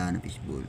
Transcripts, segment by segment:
Banana fishball.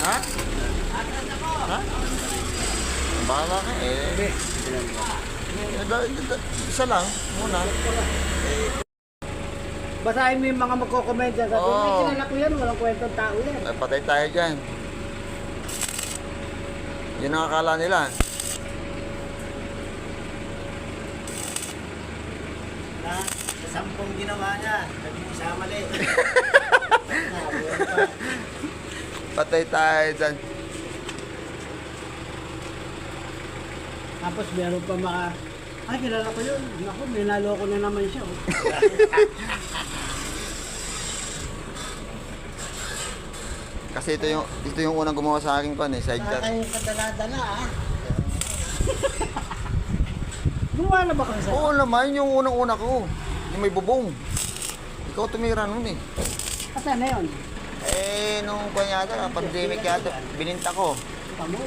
Ha? Ha? Bahala ka eh. Isa lang muna. Basahin mo yung mga magko-comment dyan. Sabi, Oo. may kilala ko yan, walang kwentong tao yan. Ay, patay tayo dyan. Yun ang akala nila. Sa 10 ginawa niya, sabi mo siya mali. Patay tayo dyan. Tapos meron pa mga, ay kilala ko yun. Naku, may naloko na naman siya. Oh. Kasi ito yung unang gumawa sa akin pan eh, side Wala chat. kayong kadala-dala ah. Gumawa na ba kayo sa'yo? Oo naman, yung unang-una ko. Yung may bubong. Ikaw tumira nun eh. Kasi na yun. Eh, nung kanya yata, pandemic yata, bininta ko. Tamo,